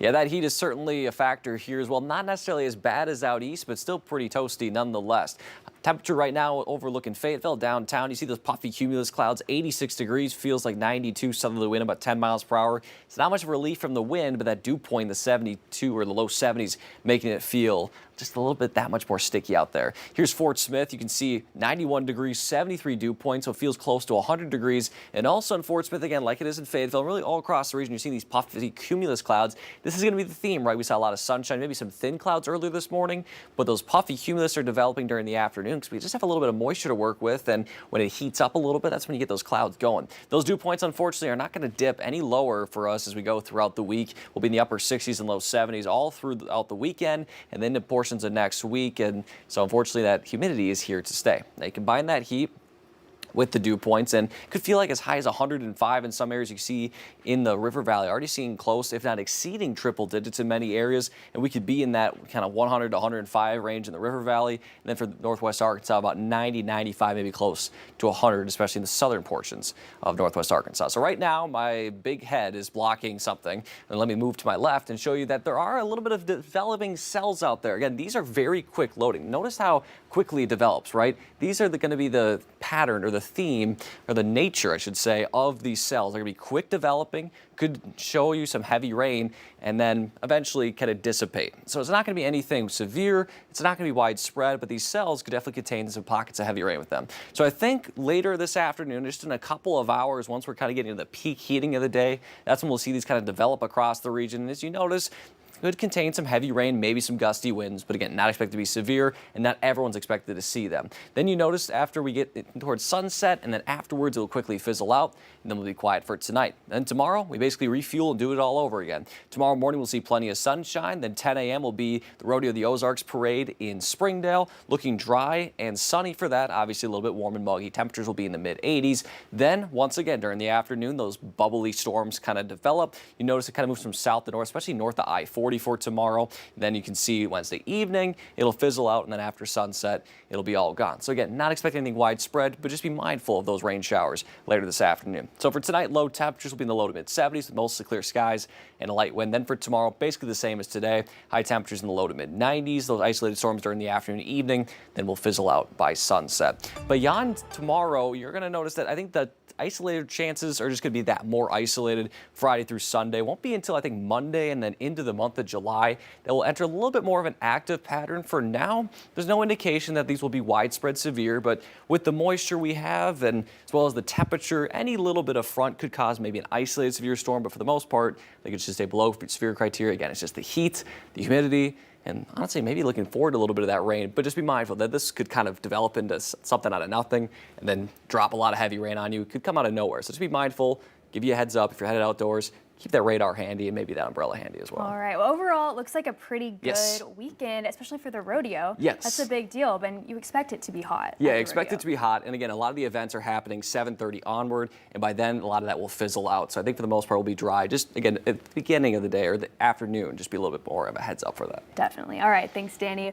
Yeah, that heat is certainly a factor here as well. Not necessarily as bad as out east, but still pretty toasty nonetheless. Temperature right now overlooking Fayetteville downtown. You see those puffy cumulus clouds, 86 degrees, feels like 92 southerly wind, about 10 miles per hour. It's not much relief from the wind, but that dew point in the 72 or the low 70s, making it feel just a little bit that much more sticky out there. Here's Fort Smith. You can see 91 degrees, 73 dew point, so it feels close to 100 degrees. And also in Fort Smith, again, like it is in Fayetteville, really all across the region, you're seeing these puffy cumulus clouds. This is going to be the theme, right? We saw a lot of sunshine, maybe some thin clouds earlier this morning, but those puffy cumulus are developing during the afternoon because we just have a little bit of moisture to work with. And when it heats up a little bit, that's when you get those clouds going. Those dew points, unfortunately, are not going to dip any lower for us as we go throughout the week. We'll be in the upper 60s and low 70s all throughout the weekend and then the portions of next week. And so unfortunately that humidity is here to stay. Now you combine that heat with the dew points and could feel like as high as 105 in some areas. You see in the River Valley, already seeing close, if not exceeding triple digits in many areas. And we could be in that kind of 100 to 105 range in the River Valley. And then for Northwest Arkansas, about 90, 95, maybe close to 100, especially in the southern portions of Northwest Arkansas. So right now, my big head is blocking something. And let me move to my left and show you that there are a little bit of developing cells out there. Again, these are very quick loading. Notice how quickly it develops, right? These are going to be the pattern or the theme or the nature, I should say, of these cells. They're going to be quick developing, could show you some heavy rain, and then eventually kind of dissipate. So it's not going to be anything severe. It's not going to be widespread, but these cells could definitely contain some pockets of heavy rain with them. So I think later this afternoon, just in a couple of hours, once we're kind of getting to the peak heating of the day, that's when we'll see these kind of develop across the region. And as you notice, could contain some heavy rain, maybe some gusty winds, but again, not expected to be severe, and not everyone's expected to see them. Then you notice after we get towards sunset, and then afterwards it'll quickly fizzle out, and then we'll be quiet for tonight. Then tomorrow, we basically refuel and do it all over again. Tomorrow morning, we'll see plenty of sunshine. Then 10 a.m. will be the Rodeo of the Ozarks parade in Springdale, looking dry and sunny for that. Obviously, a little bit warm and muggy. Temperatures will be in the mid-80s. Then, once again, during the afternoon, those bubbly storms kind of develop. You notice it kind of moves from south to north, especially north of I-40 for tomorrow. Then you can see Wednesday evening, it'll fizzle out, and then after sunset, it'll be all gone. So again, not expecting anything widespread, but just be mindful of those rain showers later this afternoon. So for tonight, low temperatures will be in the low to mid 70s with mostly clear skies and a light wind. Then for tomorrow, basically the same as today. High temperatures in the low to mid 90s. Those isolated storms during the afternoon and evening, then will fizzle out by sunset. Beyond tomorrow, you're going to notice that I think the isolated chances are just going to be that more isolated Friday through Sunday. Won't be until I think Monday and then into the month of July that will enter a little bit more of an active pattern. For now, there's no indication that these will be widespread severe, but with the moisture we have and as well as the temperature, any little bit of front could cause maybe an isolated severe storm, but for the most part, they could just stay below severe criteria. Again, it's just the heat, the humidity, and honestly, maybe looking forward to a little bit of that rain, but just be mindful that this could kind of develop into something out of nothing and then drop a lot of heavy rain on you. It could come out of nowhere. So just be mindful, give you a heads up if you're headed outdoors. Keep that radar handy and maybe that umbrella handy as well. All right. Well, overall, it looks like a pretty good Yes. weekend, especially for the rodeo. Yes. That's a big deal, but you expect it to be hot. Yeah, at the expect rodeo. it to be hot. And again, a lot of the events are happening 7:30 onward, and by then, a lot of that will fizzle out. So I think for the most part, we'll be dry. Just, again, at the beginning of the day or the afternoon, just be a little bit more of a heads up for that. Definitely. All right. Thanks, Danny.